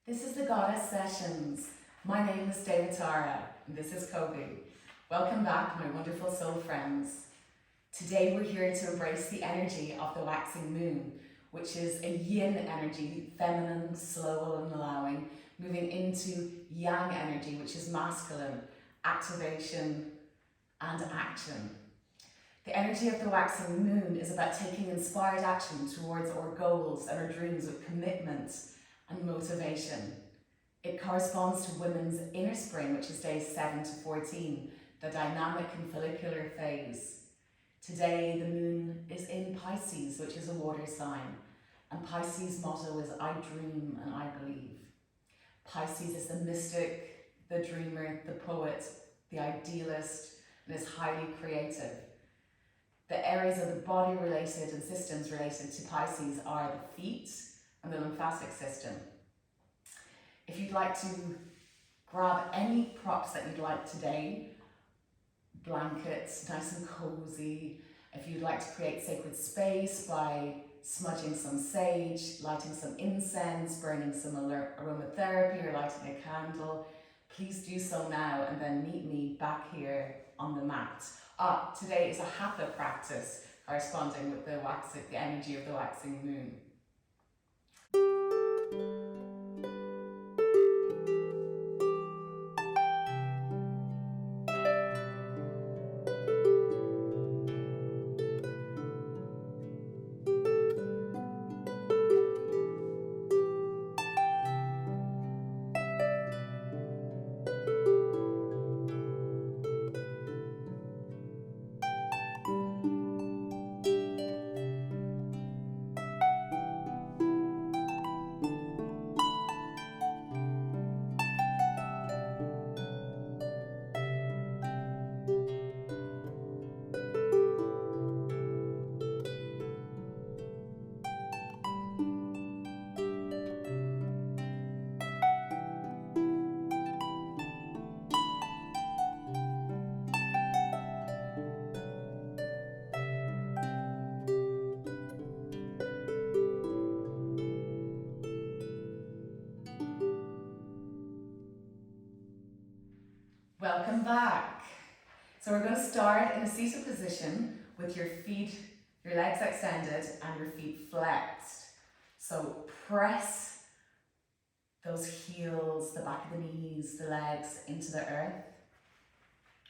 This is the Goddess Sessions. My name is Tara, and this is Kobe. Welcome back, my wonderful soul friends. Today we're here to embrace the energy of the waxing moon, which is a yin energy, feminine, slow and allowing, moving into yang energy, which is masculine, activation and action. The energy of the waxing moon is about taking inspired action towards our goals and our dreams with commitment and motivation. It corresponds to women's inner spring, which is days 7 to 14, the dynamic and follicular phase. Today, the moon is in Pisces, which is a water sign, and Pisces' motto is I dream and I believe. Pisces is the mystic, the dreamer, the poet, the idealist, and is highly creative. The areas of the body related and systems related to Pisces are the feet and the lymphatic system. If you'd like to grab any props that you'd like today, blankets, nice and cozy. If you'd like to create sacred space by smudging some sage, lighting some incense, burning some aromatherapy or lighting a candle, please do so now and then meet me back here on the mat. Today is a Hatha practice corresponding with the energy of the waxing moon. Welcome back. So we're going to start in a seated position with your legs extended and your feet flexed. So press those heels, the back of the knees, the legs into the earth.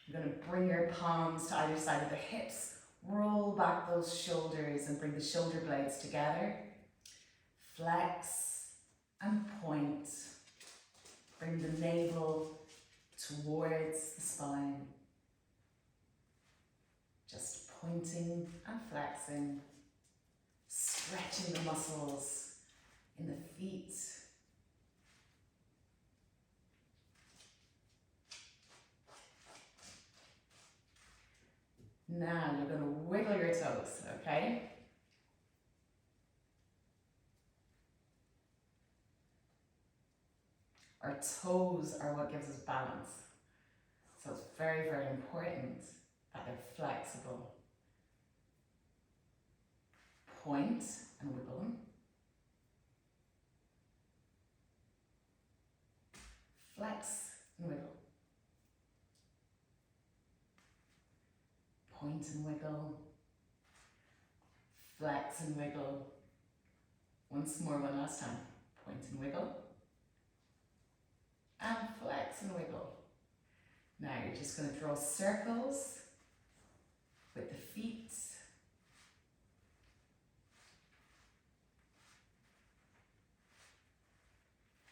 You're going to bring your palms to either side of the hips, roll back those shoulders and bring the shoulder blades together. Flex and point. Bring the navel towards the spine, just pointing and flexing, stretching the muscles in the feet. Now you're going to wiggle your toes, okay? Our toes are what gives us balance. So it's very, very important that they're flexible. Point and wiggle them. Flex and wiggle. Point and wiggle. Flex and wiggle. Once more, one last time. Point and wiggle. And flex and wiggle. Now you're just going to draw circles with the feet.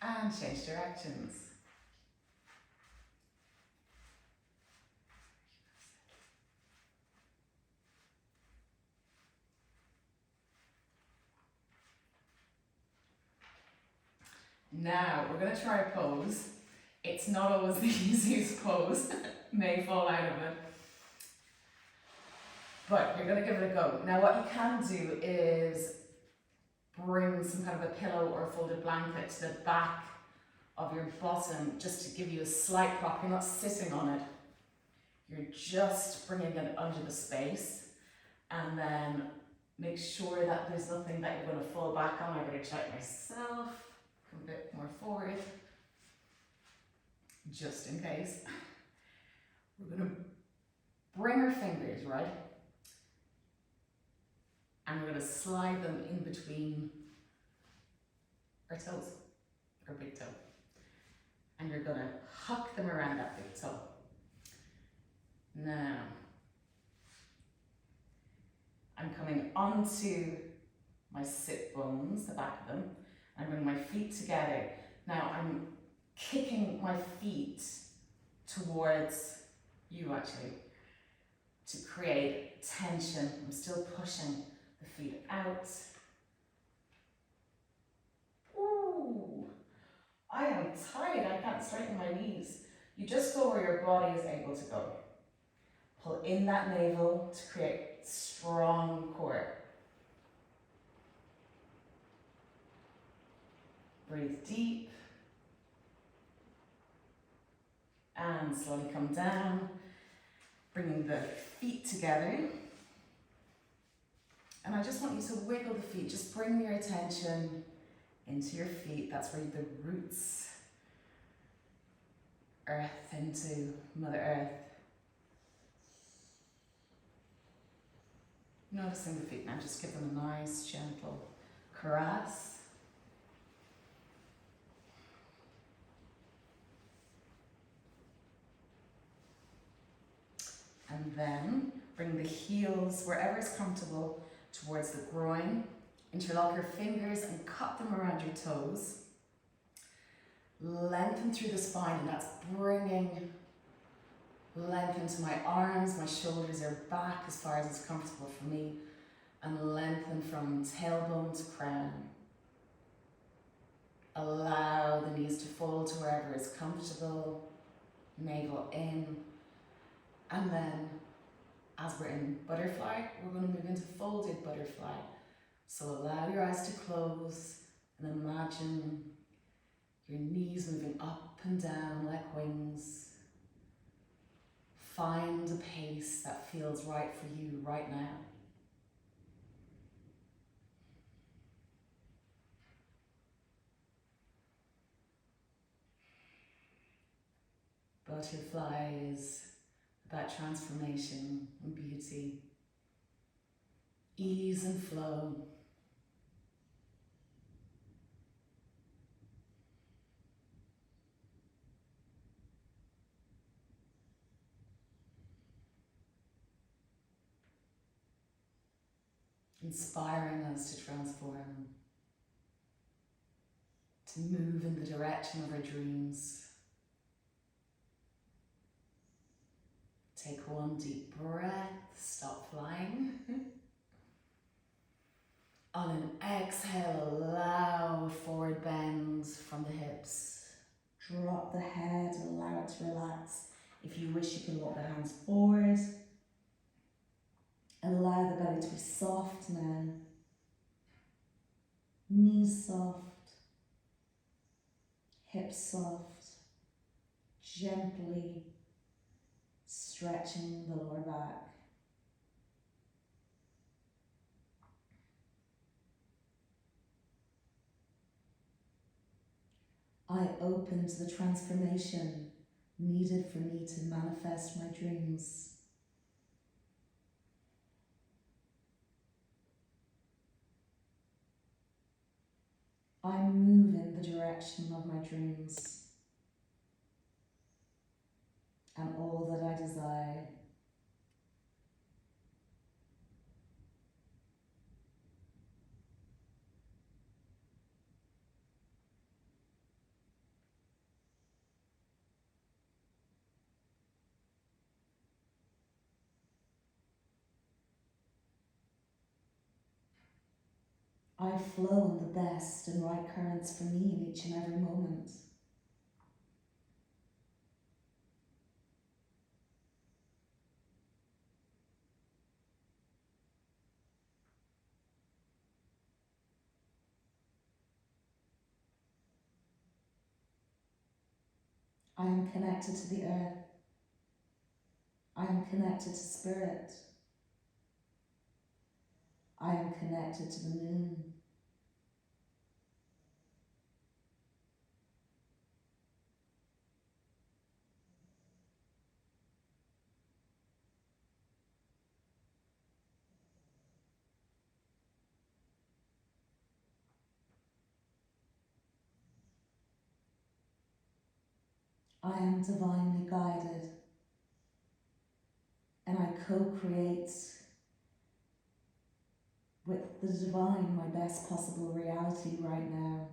And change directions. Now we're going to try a pose. It's not always the easiest pose, may fall out of it, but you're going to give it a go. Now what you can do is bring some kind of a pillow or a folded blanket to the back of your bottom just to give you a slight prop. You're not sitting on it, you're just bringing it under the space, and then make sure that there's nothing that you're going to fall back on. I better check myself. come a bit more forward, just in case. We're going to bring our fingers, right? And we're going to slide them in between our toes, our big toe. And you're going to huck them around that big toe. Now, I'm coming onto my sit bones, the back of them. I bring my feet together. Now I'm kicking my feet towards you actually to create tension. I'm still pushing the feet out. Ooh, I am tired. I can't straighten my knees. You just go where your body is able to go. Pull in that navel to create strong core. Breathe deep. And slowly come down, bringing the feet together. And I just want you to wiggle the feet. Just bring your attention into your feet. That's where the roots earth into Mother Earth. Noticing the feet now, just give them a nice, gentle caress. And then bring the heels, wherever is comfortable, towards the groin. Interlock your fingers and cut them around your toes. Lengthen through the spine, and that's bringing length into my arms. My shoulders are back as far as it's comfortable for me. And lengthen from tailbone to crown. Allow the knees to fall to wherever is comfortable. Navel in. And then, as we're in butterfly, we're going to move into folded butterfly. So allow your eyes to close and imagine your knees moving up and down like wings. Find a pace that feels right for you right now. Butterfly is about transformation and beauty, ease and flow. Inspiring us to transform, to move in the direction of our dreams. Take one deep breath, stop flying. On an exhale, allow forward bends from the hips. Drop the head, allow it to relax. If you wish, you can walk the hands forward. Allow the belly to be soft now. Knees soft. Hips soft. Gently stretching the lower back. I open to the transformation needed for me to manifest my dreams. I move in the direction of my dreams and all that I desire. I flow in the best and right currents for me in each and every moment. I am connected to the earth. I am connected to spirit. I am connected to the moon. I am divinely guided, and I co-create with the divine my best possible reality right now.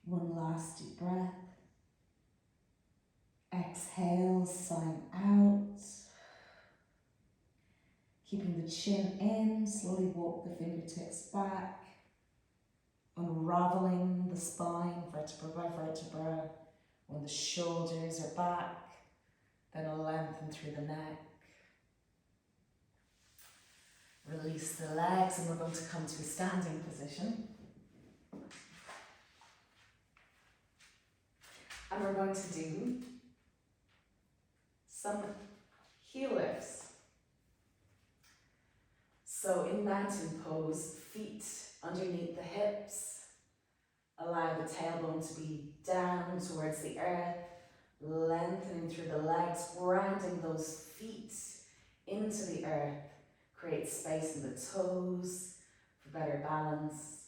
One last deep breath. Exhale, sign out. Keeping the chin in, slowly walk the fingertips back. Unraveling the spine, vertebra by vertebra. When the shoulders are back, then lengthen through the neck. Release the legs, and we're going to come to a standing position. And we're going to do some heel lifts. So in mountain pose, feet underneath the hips. Allow the tailbone to be down towards the earth, lengthening through the legs, grounding those feet into the earth. Create space in the toes for better balance.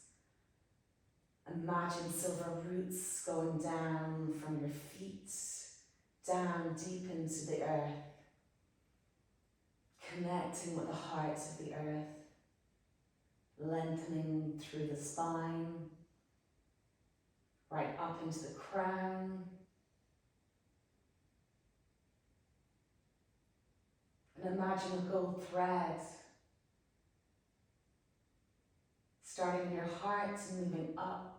Imagine silver roots going down from your feet, down deep into the earth, connecting with the heart of the earth, lengthening through the spine, right up into the crown. And imagine a gold thread starting in your heart and moving up,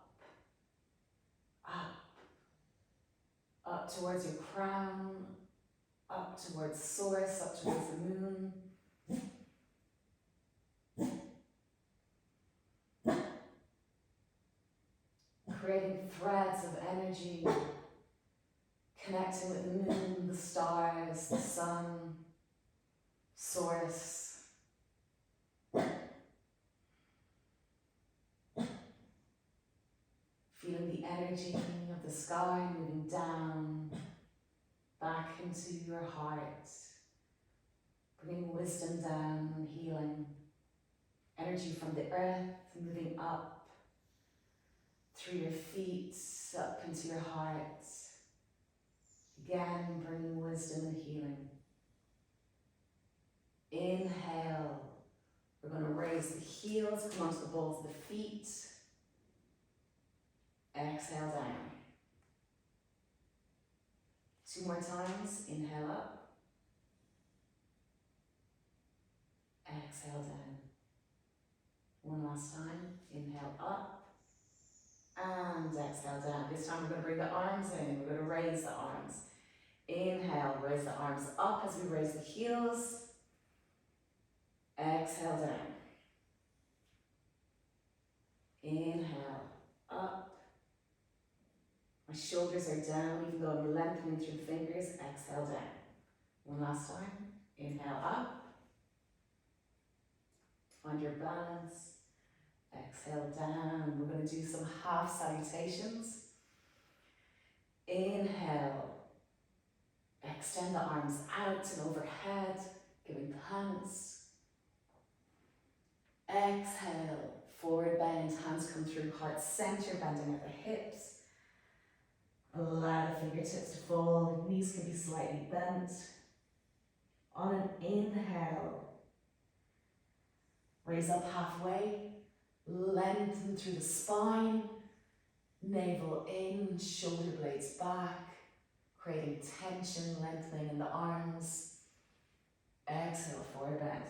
up towards your crown, up towards source, up towards the moon. Creating threads of energy, connecting with the moon, the stars, the sun, source. Feeling the energy of the sky moving down, back into your heart, bringing wisdom down and healing. Energy from the earth moving up through your feet, up into your heart. Again, bringing wisdom and healing. Inhale. We're going to raise the heels, come onto the balls of the feet. Exhale down. 2 more times. Inhale up. Exhale down. 1 last time. Inhale up. And exhale down. This time we're going to bring the arms in. We're going to raise the arms. Inhale, raise the arms up as we raise the heels. Exhale down. Inhale, up. My shoulders are down, even though I'm lengthening through the fingers. Exhale down. 1 last time. Inhale up. Find your balance. Exhale down. We're going to do some half salutations. Inhale. Extend the arms out and overhead, giving thanks. Exhale. Forward bend, hands come through heart center, bending at the hips. Allow the fingertips to fall, knees can be slightly bent. On an inhale, raise up halfway, lengthen through the spine, navel in, shoulder blades back, creating tension, lengthening in the arms. Exhale, forward bend.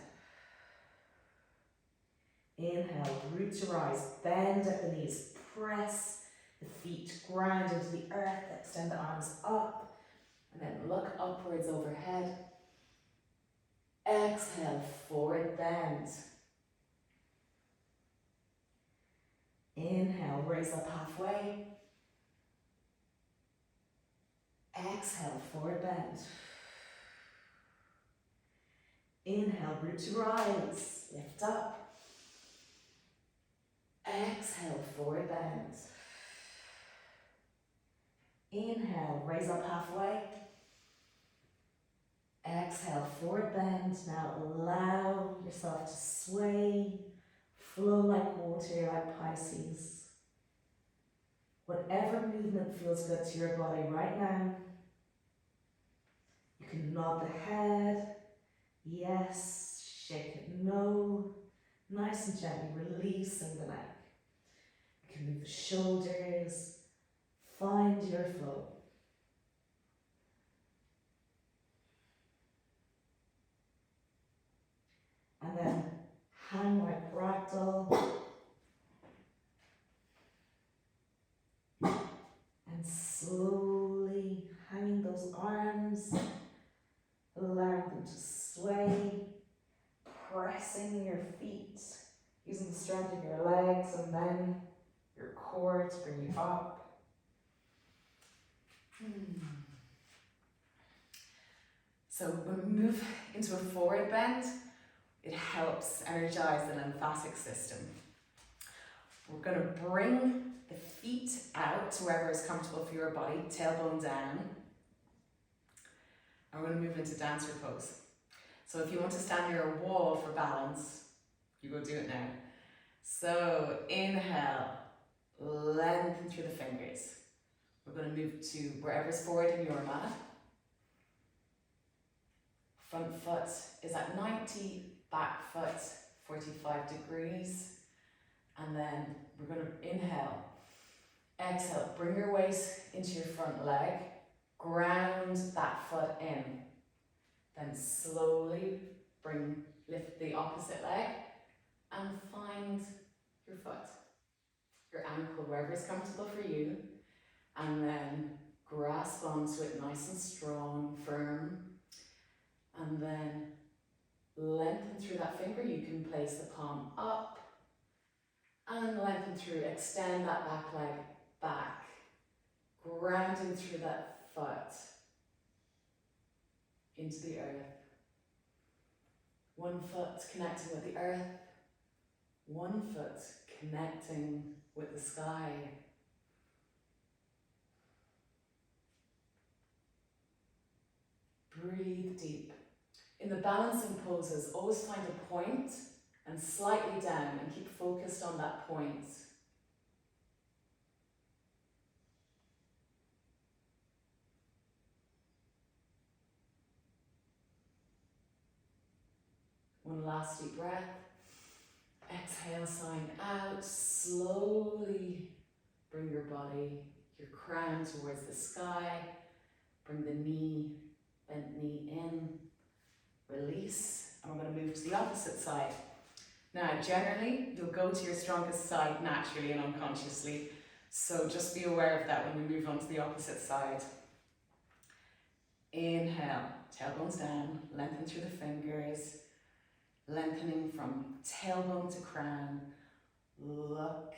Inhale, root to rise, bend at the knees, press the feet, ground into the earth, extend the arms up, and then look upwards overhead. Exhale, forward bend. Inhale, raise up halfway. Exhale, forward bend. Inhale, root to rise, lift up. Exhale, forward bend. Inhale, raise up halfway. Exhale, forward bend. Now allow yourself to sway, flow like water, like Pisces. Whatever movement feels good to your body right now. You can nod the head, yes, shake it no, nice and gently releasing the neck. You can move the shoulders, find your flow. And then hang like ragdoll. And slowly hanging those arms, allowing them to sway, pressing your feet, using the strength of your legs and then your core to bring you up. So when we move into a forward bend, it helps energize the lymphatic system. We're going to bring the feet out to wherever is comfortable for your body, tailbone down. And we're going to move into dancer pose. So if you want to stand near a wall for balance, you go do it now. So inhale, lengthen through the fingers. We're going to move to wherever's forward in your mat. Front foot is at 90, back foot 45 degrees. And then we're going to inhale, exhale, bring your weight into your front leg, ground that foot in. Then slowly lift the opposite leg and find your foot, your ankle, wherever is comfortable for you. And then grasp onto it nice and strong, firm. And then lengthen through that finger. You can place the palm up and lengthen through. Extend that back leg back, grounding through that foot into the earth. One foot connecting with the earth, one foot connecting with the sky. Breathe deep. In the balancing poses, always find a point and slightly down and keep focused on that point. One last deep breath. Exhale, sign out. Slowly bring your body, your crown towards the sky. Bring the knee, bent knee in. Release. And we're going to move to the opposite side. Now, generally, you'll go to your strongest side naturally and unconsciously. So just be aware of that when we move on to the opposite side. Inhale, tailbones down, lengthen through the fingers. Lengthening from tailbone to crown. Look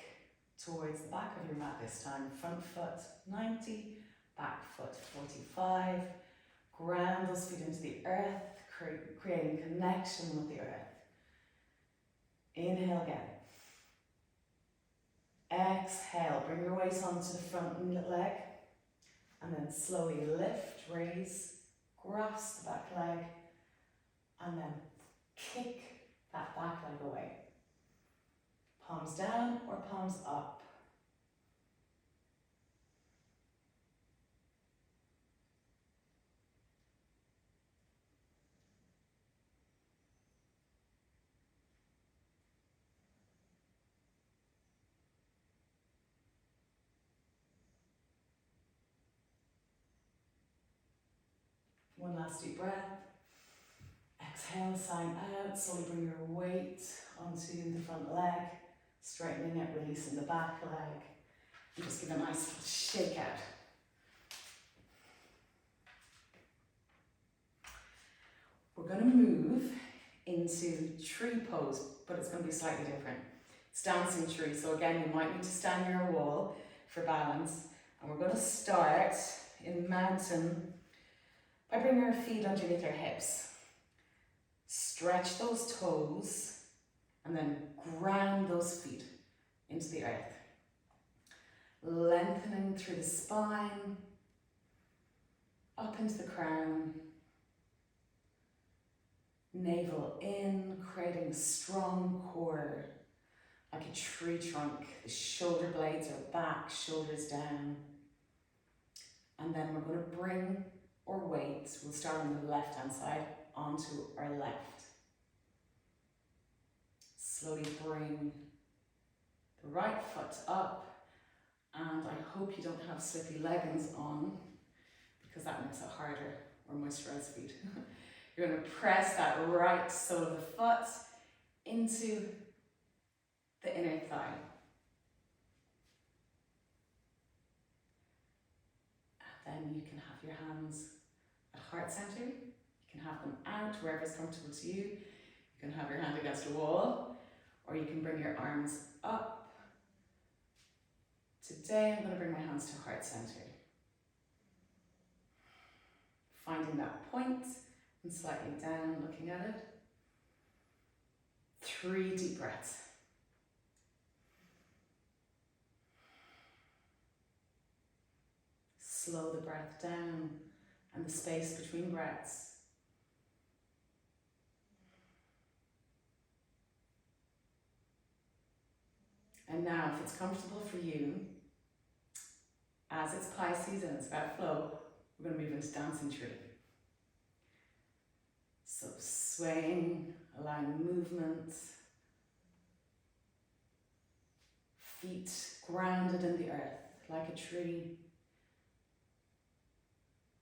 towards the back of your mat this time. Front foot 90, back foot 45. Ground those feet into the earth, creating connection with the earth. Inhale again. Exhale, bring your weight onto the front leg. And then slowly lift, raise, grasp the back leg. And then kick that back leg away. Palms down or palms up. One last deep breath. Exhale, sign out. Slowly bring your weight onto the front leg, straightening it, releasing the back leg. And just give a nice little shake out. We're going to move into tree pose, but it's going to be slightly different. It's dancing tree, so again, you might need to stand near a wall for balance. And we're going to start in mountain by bringing our feet underneath our hips. Stretch those toes and then ground those feet into the earth. Lengthening through the spine, up into the crown. Navel in, creating a strong core, like a tree trunk. The shoulder blades are back, shoulders down. And then we're going to bring our weight, we'll start on the left hand side, onto our left. Slowly bring the right foot up, and I hope you don't have slippy leggings on, because that makes it harder, or moisturised feet. You're going to press that right sole of the foot into the inner thigh. And then you can have your hands at heart center. You can have them out wherever is comfortable to you. You can have your hand against a wall, or you can bring your arms up. Today I'm going to bring my hands to heart center. Finding that point and slightly down, looking at it. 3 deep breaths. Slow the breath down and the space between breaths. And now, if it's comfortable for you, as it's Pisces and it's about flow, we're going to move into dancing tree. So swaying, allowing movement, feet grounded in the earth like a tree,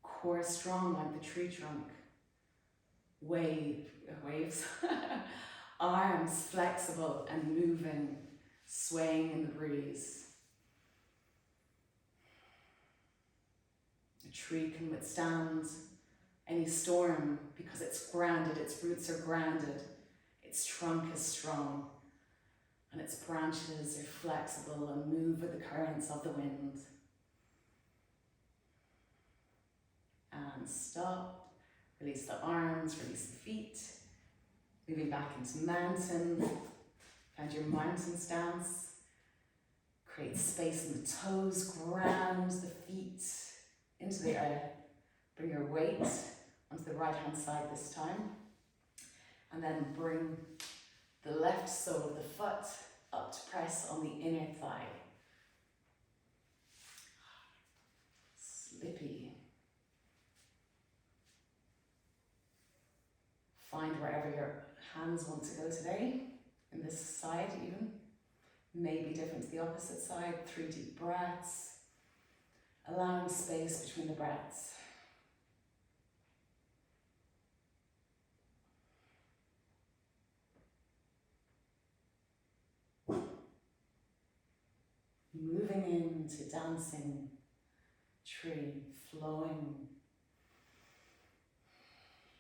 core strong like the tree trunk, waves, arms flexible and moving, swaying in the breeze. A tree can withstand any storm because it's grounded, its roots are grounded, its trunk is strong, and its branches are flexible and move with the currents of the wind. And stop, release the arms, release the feet, moving back into mountain. Find your mountain stance, create space in the toes, ground the feet into the earth. Bring your weight onto the right hand side this time, and then bring the left sole of the foot up to press on the inner thigh. Slippy. Find wherever your hands want to go today, in this side even. Maybe different to the opposite side. 3 deep breaths, allowing space between the breaths. Moving into dancing tree, flowing.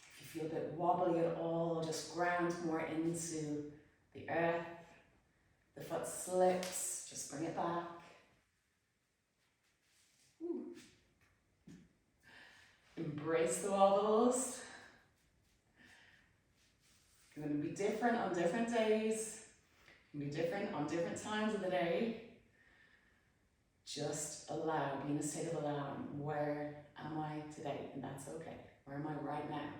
If you feel a bit wobbly at all, just ground more into the earth. The foot slips, just bring it back. Ooh. Embrace the wobbles. It's going to be different on different days. It can be different on different times of the day. Just allow, be in a state of allowing. Where am I today? And that's okay. Where am I right now?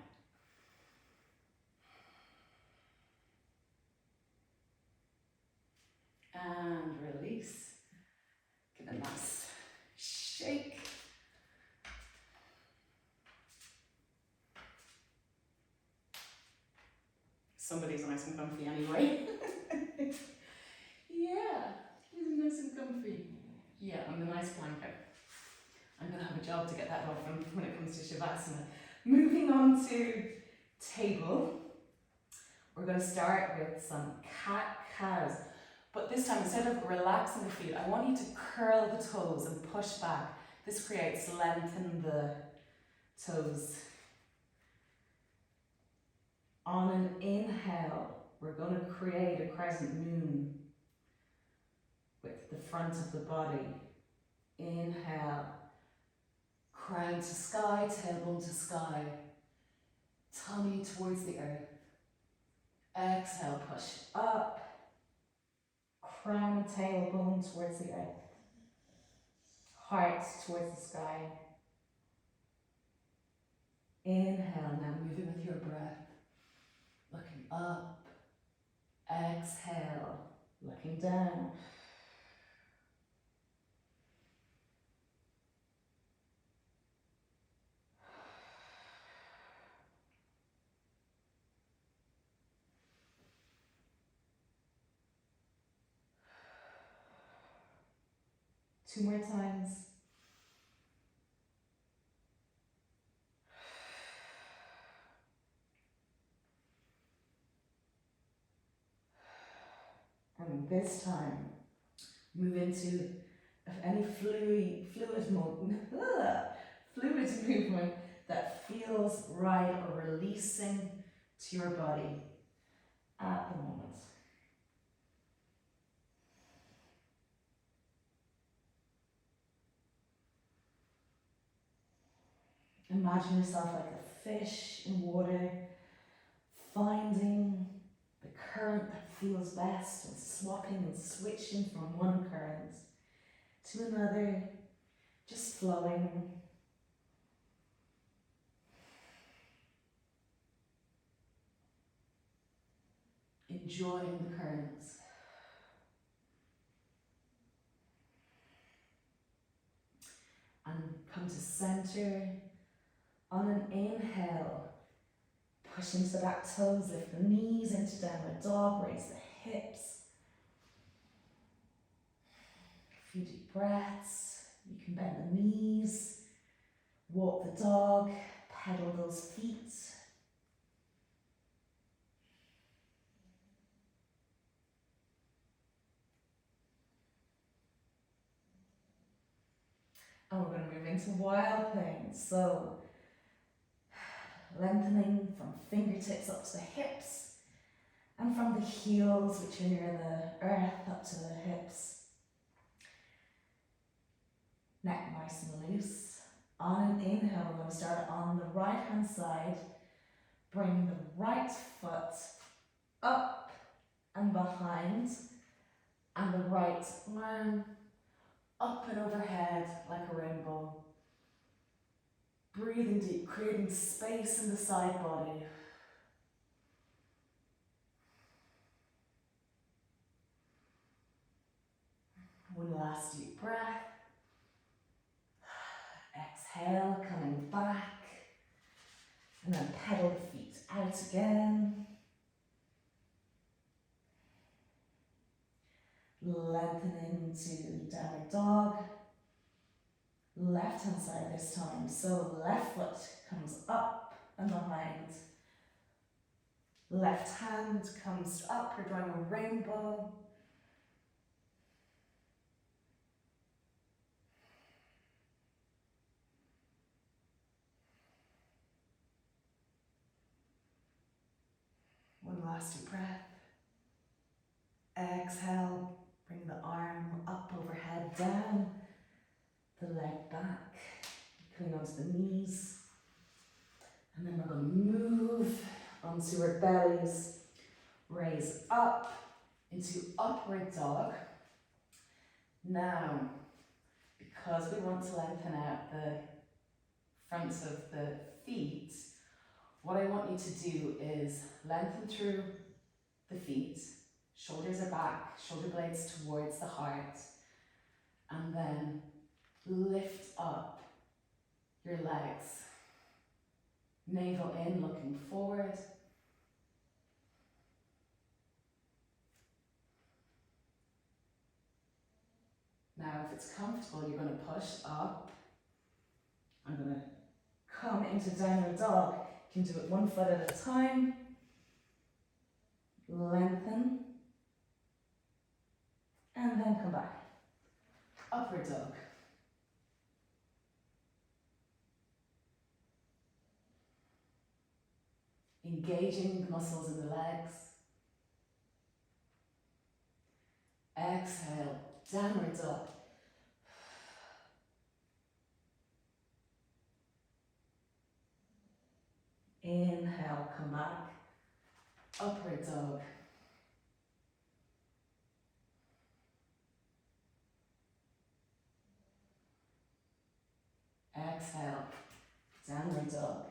And release. Give it a nice shake. Somebody's nice and comfy anyway. Yeah, he's nice and comfy. Yeah, I'm the nice blanket. I'm going to have a job to get that off when it comes to Shavasana. Moving on to table. We're going to start with some cat-cows. But this time, instead of relaxing the feet, I want you to curl the toes and push back. This creates length in the toes. On an inhale, we're going to create a crescent moon with the front of the body. Inhale, crown to sky, tailbone to sky, tummy towards the earth. Exhale, push up, crown, tailbone towards the earth, heart towards the sky. Inhale, now moving with your breath. Looking up. Exhale, looking down. Two more times. And this time, move into any fluid movement that feels right or releasing to your body at the moment. Imagine yourself like a fish in water, finding the current that feels best and swapping and switching from one current to another, just flowing. Enjoying the currents. And come to center. On an inhale, push into the back toes, lift the knees into downward dog, raise the hips. A few deep breaths. You can bend the knees, walk the dog, pedal those feet. And we're going to move into wild things. So, lengthening from fingertips up to the hips, and from the heels, which are near the earth, up to the hips. Neck nice and loose. On an inhale, we're going to start on the right hand side. Bring the right foot up and behind, and the right arm up and overhead like a rainbow. Breathing deep, creating space in the side body. One last deep breath. Exhale, coming back. And then pedal the feet out again. Lengthening to downward dog. Left hand side this time. So left foot comes up and behind. Left hand comes up, you're drawing a rainbow. One last deep breath. Exhale, bring the arm up overhead, down, the leg back, coming onto the knees. And then we're going to move onto our bellies, raise up into upward dog. Now, because we want to lengthen out the front of the feet, what I want you to do is lengthen through the feet, shoulders are back, shoulder blades towards the heart, and then lift up your legs. Navel in, looking forward. Now, if it's comfortable, you're going to push up. I'm going to come into downward dog. You can do it one foot at a time. Lengthen. And then come back. Upward dog. Engaging the muscles in the legs. Exhale, downward dog. Inhale, come back. Upward dog. Exhale, downward dog.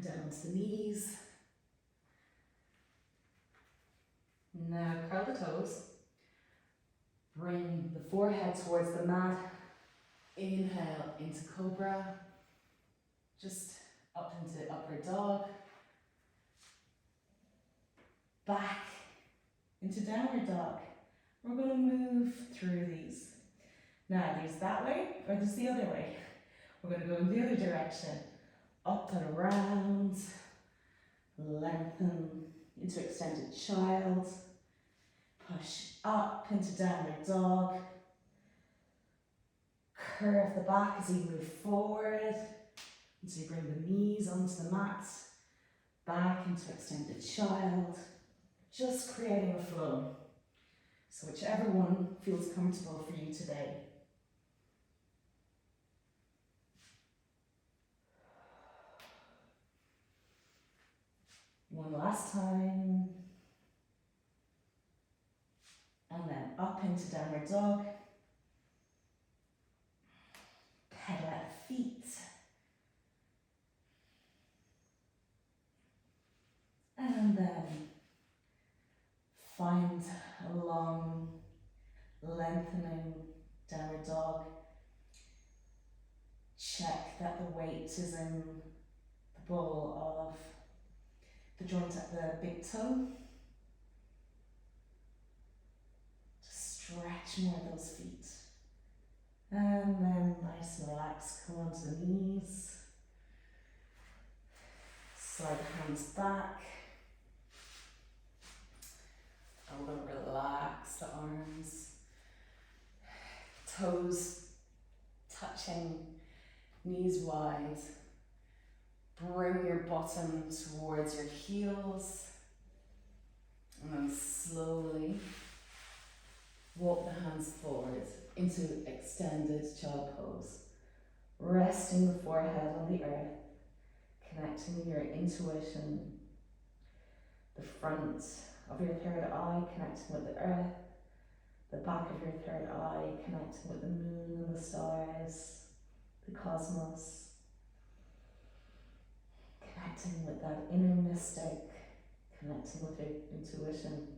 Down onto the knees. Now curl the toes. Bring the forehead towards the mat. Inhale into cobra. Just up into upward dog. Back into downward dog. We're going to move through these. Now there's that way or there's the other way. We're going to go in the other direction. Up and around. Lengthen into extended child. Push up into downward dog. Curve the back as you move forward. Until you bring the knees onto the mat. Back into extended child. Just creating a flow. So whichever one feels comfortable for you today. One last time. And then up into downward dog. Pedal out feet. And then find a long, lengthening downward dog. Check that the weight is in the ball of the joint at the big toe. Just stretch more of those feet. And then nice and relaxed, come onto the knees. Slide the hands back. And we'll relax the arms. Toes touching, knees wide. Bring your bottom towards your heels. And then slowly walk the hands forward into extended child pose. Resting the forehead on the earth. Connecting with your intuition. The front of your third eye connecting with the earth. The back of your third eye connecting with the moon and the stars. The cosmos. Connecting with that inner mystic. Connecting with your intuition.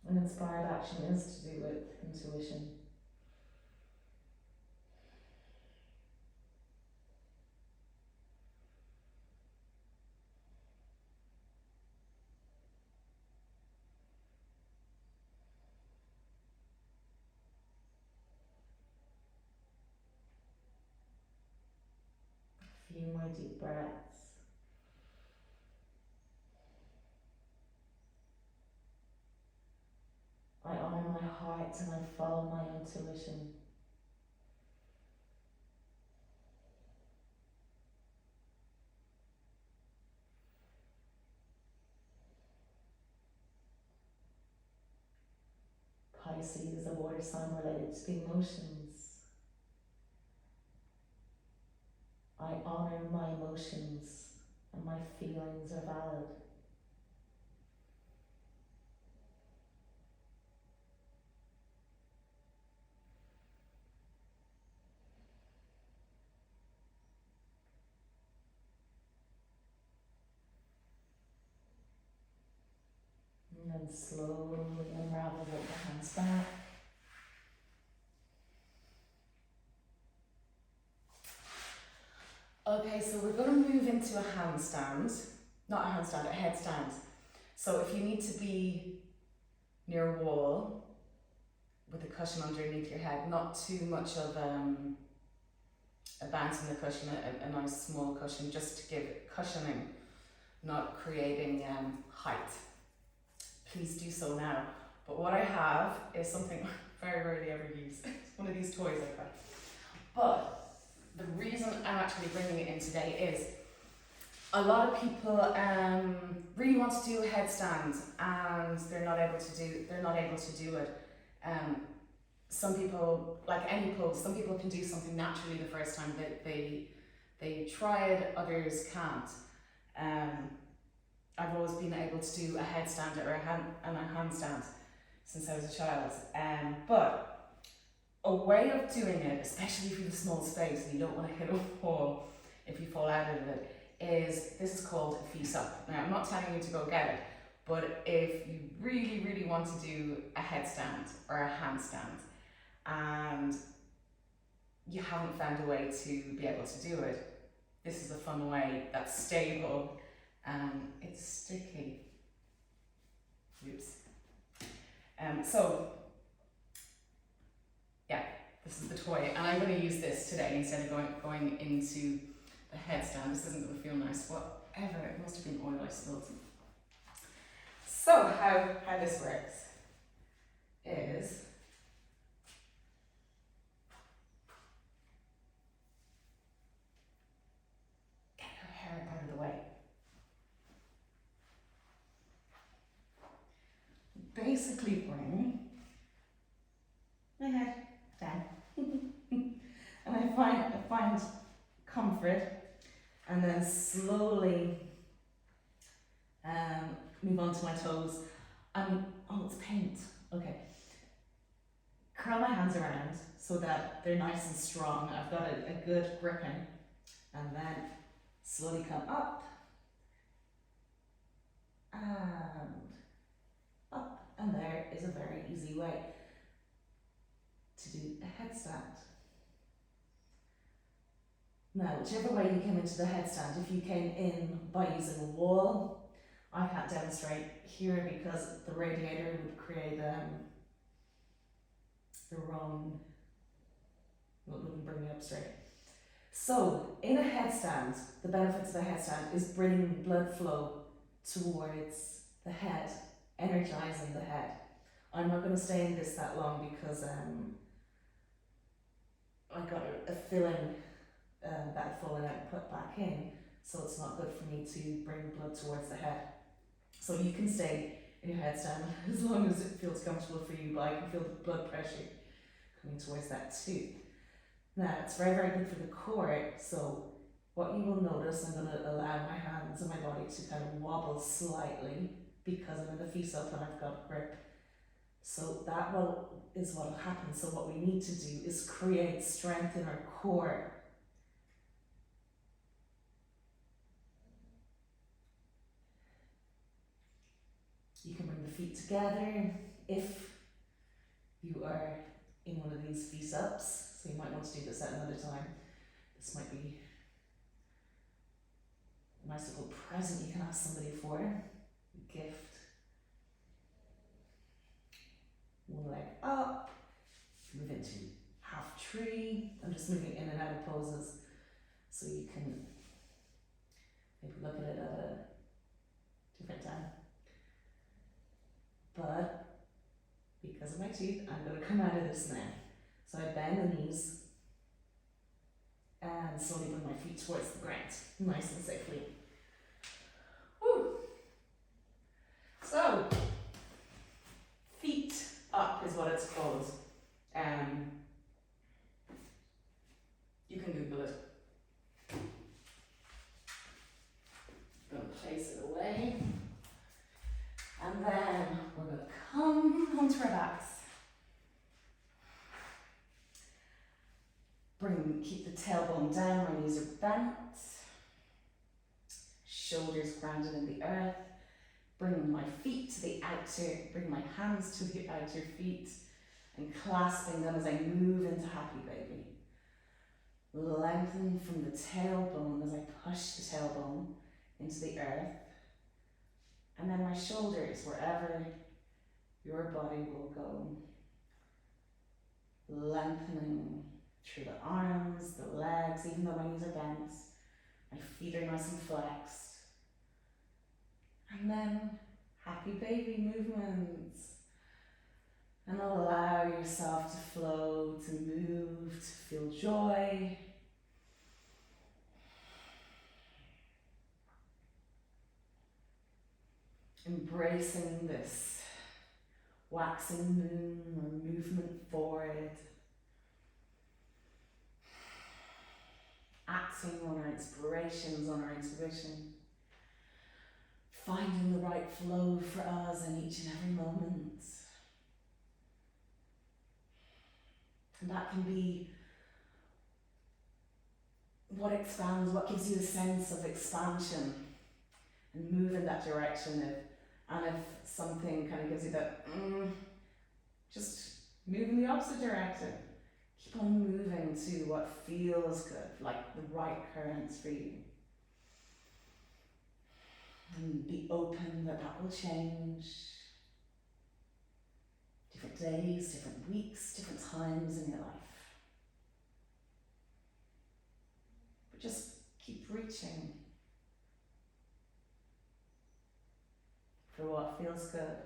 An inspired action is to do with intuition. A few more deep breaths. I honor my heart and I follow my intuition. Pisces is a water sign related to the emotions. I honor my emotions and my feelings are valid. And then slowly unravel with the hands back. Okay, so we're going to move into a handstand. Not a handstand, a headstand. So if you need to be near a wall with a cushion underneath your head, not too much of a bounce in the cushion, a nice small cushion, just to give it cushioning, not creating height. Please do so now. But what I have is something I very rarely ever use. It's one of these toys I've got. But the reason I'm actually bringing it in today is a lot of people really want to do a headstand and they're not able to do it. Some people, like any pose, some people can do something naturally the first time that they try it, others can't. I've always been able to do a headstand or a handstand since I was a child. But a way of doing it, especially if you have a small space and you don't want to hit a wall if you fall out of it, is this is called a face up. Now, I'm not telling you to go get it, but if you really, really want to do a headstand or a handstand and you haven't found a way to be able to do it, this is a fun way that's stable and it's sticky. Oops. So, yeah, this is the toy, and I'm going to use this today instead of going into the headstand. This isn't going to feel nice, whatever. It must have been oil I spilled. So, how this works is get your hair out of the way. Basically bring my head down and I find comfort, and then slowly move on to my toes. Oh, it's paint. Okay. Curl my hands around so that they're nice and strong. I've got a good gripping, and then slowly come up and up, and there is a very easy way to do a headstand. Now, whichever way you came into the headstand, if you came in by using a wall, I can't demonstrate here because the radiator would create the wrong, well, it wouldn't bring me up straight. So, in a headstand, the benefits of a headstand is bringing blood flow towards the head, energizing the head. I'm not going to stay in this that long because I got a filling that had fallen out and put back in, so it's not good for me to bring blood towards the head. So you can stay in your headstand as long as it feels comfortable for you, but I can feel the blood pressure coming towards that too. Now, it's very, very good for the core, so what you will notice, I'm going to allow my hands and my body to kind of wobble slightly because I'm in the face up and I've got grip. So that is what will happen. So what we need to do is create strength in our core. You can bring the feet together if you are in one of these face ups. So you might want to do this at another time. This might be a nice little present you can ask somebody for, a gift. One leg up, move into half tree. I'm just moving in and out of poses so you can maybe look at it at a different time. But because of my teeth, I'm going to come out of this now. So I bend the knees and slowly bring my feet towards the ground, nice and safely. Woo. So, feet up is what it's called. You can Google it. I'm going to place it away. And then we're going to come onto our backs. Keep the tailbone down, my knees are bent. Shoulders grounded in the earth. Bring my feet to the outer, bring my hands to the outer feet and clasping them as I move into happy baby. Lengthen from the tailbone as I push the tailbone into the earth. And then my shoulders, wherever your body will go. Lengthening through the arms, the legs, even though my knees are bent. My feet are nice and flexed. And then happy baby movements. And allow yourself to flow, to move, to feel joy. Embracing this waxing moon or movement forward. Acting on our inspirations, on our intuition. finding the right flow for us in each and every moment. And that can be what expands, what gives you a sense of expansion and move in that direction. And if something kind of gives you that, just move in the opposite direction. Keep on moving to what feels good, like the right currents for you. And be open that will change. Different days, different weeks, different times in your life. But just keep reaching for what feels good.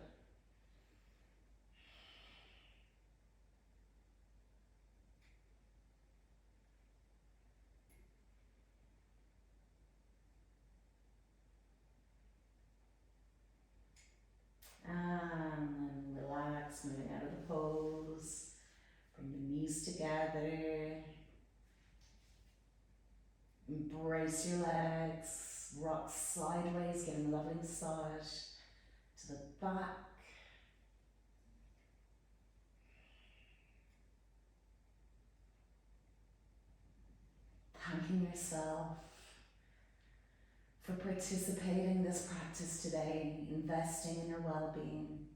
And then relax, moving out of the pose. Bring the knees together. Embrace your legs. Rock sideways, getting a lovely massage to the back. Thanking yourself for participating in this practice today, investing in your well-being,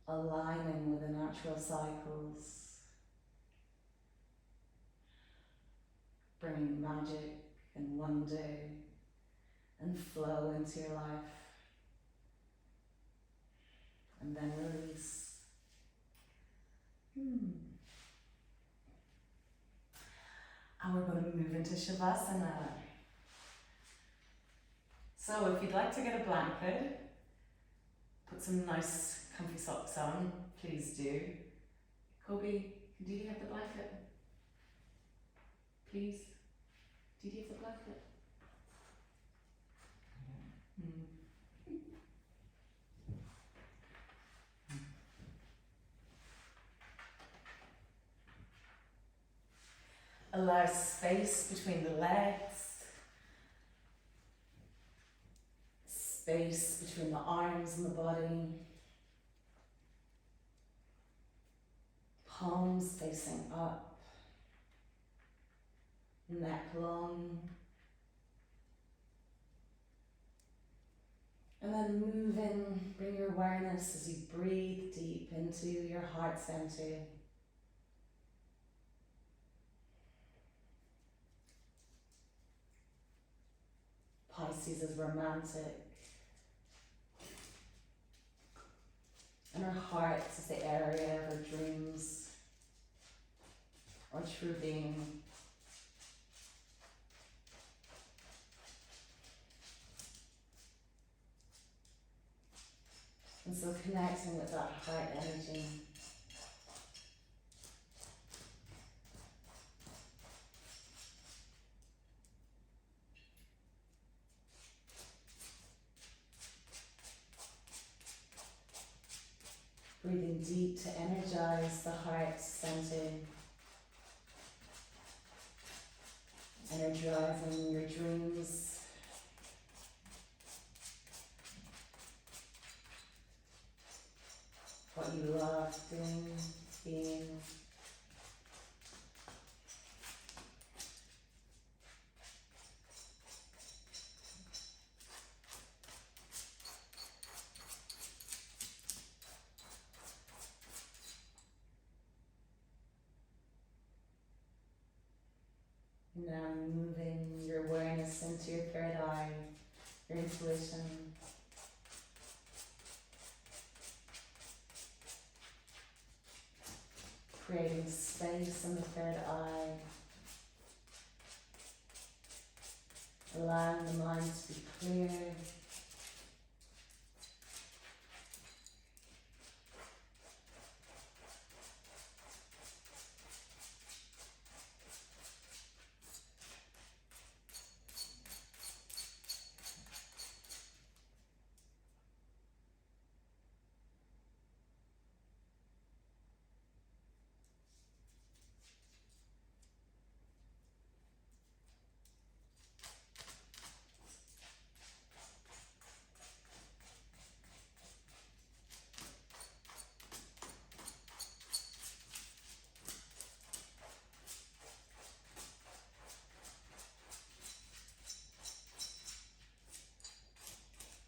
aligning with the natural cycles, bringing magic and wonder and flow into your life, and then release. And we're going to move into Shavasana. So if you'd like to get a blanket, put some nice comfy socks on, please do. Kobe, do you have the blanket? Please? Do you have the blanket? Allow space between the legs, space between the arms and the body, palms facing up, neck long, and then move in, bring your awareness as you breathe deep into your heart center. Pisces is romantic, and our heart is the area of our dreams, our true being. And so connecting with that heart energy. Breathing deep to energize the heart center. Energizing your dreams. What you love doing, being. Now moving your awareness into your third eye, your intuition. Creating space in the third eye. Allowing the mind to be clear.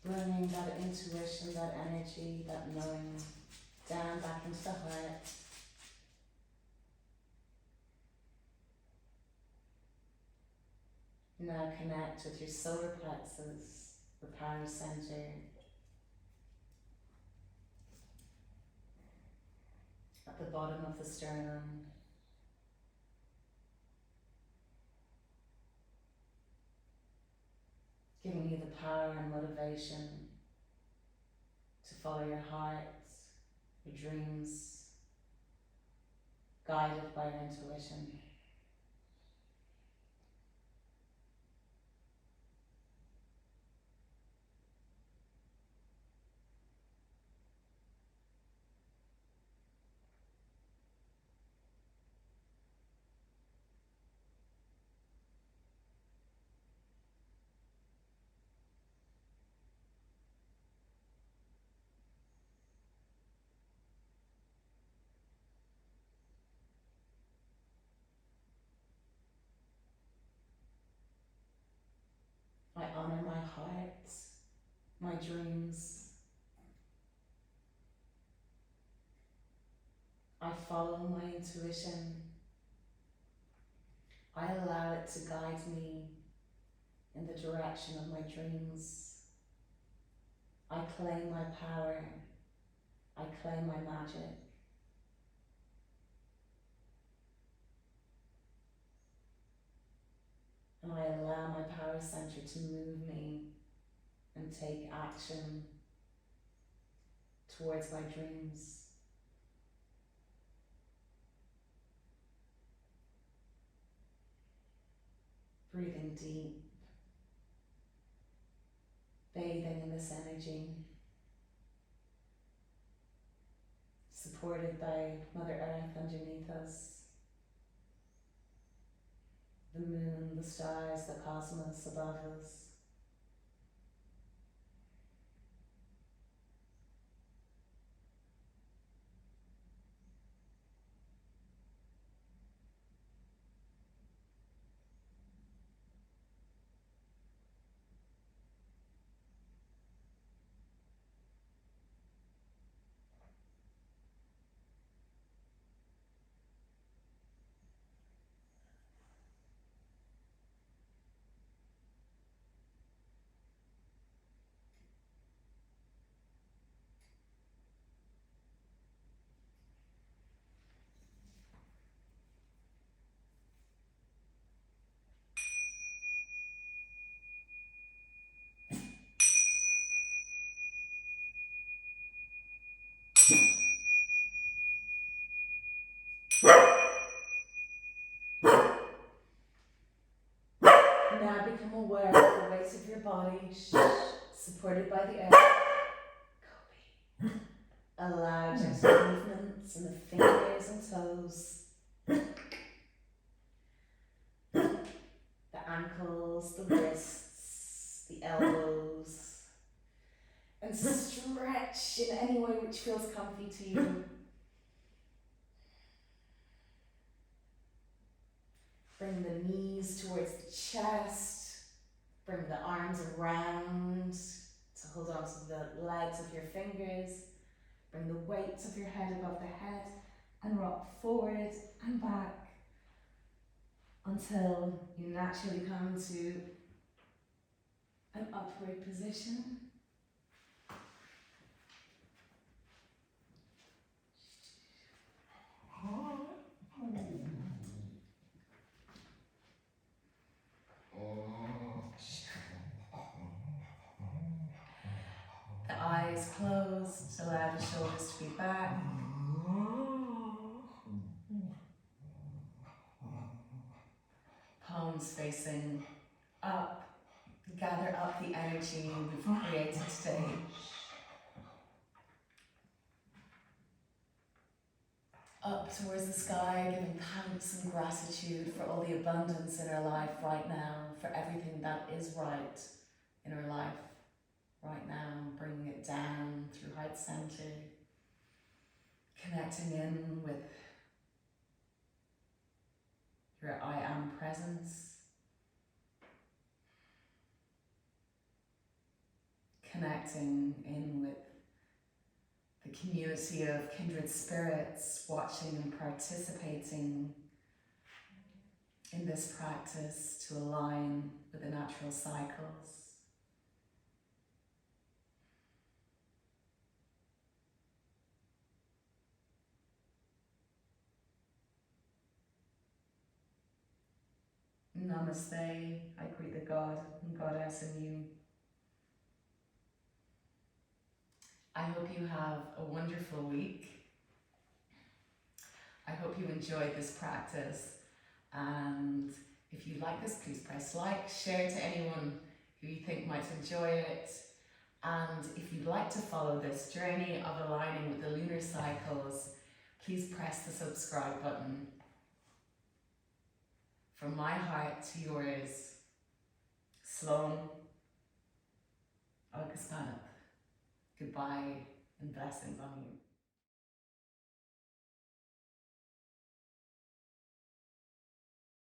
bringing that intuition, that energy, that knowing down back into the heart. Now connect with your solar plexus, the power center, at the bottom of the sternum. Giving you the power and motivation to follow your heart, your dreams, guided by your intuition. I honor my heart, my dreams. I follow my intuition. I allow it to guide me in the direction of my dreams. I claim my power. I claim my magic. And I allow my power center to move me and take action towards my dreams. Breathing deep, bathing in this energy, supported by Mother Earth underneath us, the moon, the stars, the cosmos above us. Now become aware of the weight of your body, supported by the earth. Allow gentle movements in the fingers and toes, the ankles, the wrists, the elbows, and stretch in any way which feels comfy to you. Bring the knees towards the chest, bring the arms around to hold on to the legs of your fingers. Bring the weight of your head above the head and rock forward and back until you naturally come to an upward position. The eyes closed, allow the shoulders to be back. Palms facing up. Gather up the energy we've created today. Up towards the sky, giving thanks and gratitude for all the abundance in our life right now, for everything that is right in our life right now, bringing it down through heart center, connecting in with your I am presence, connecting in with the community of kindred spirits, watching and participating in this practice to align with the natural cycles. Namaste. I greet the God and Goddess in you. I hope you have a wonderful week. I hope you enjoyed this practice, and if you like this, please press like, share to anyone who you think might enjoy it, and if you'd like to follow this journey of aligning with the lunar cycles, please press the subscribe button. From my heart to yours, Slán agus Banach. Goodbye and blessings on you.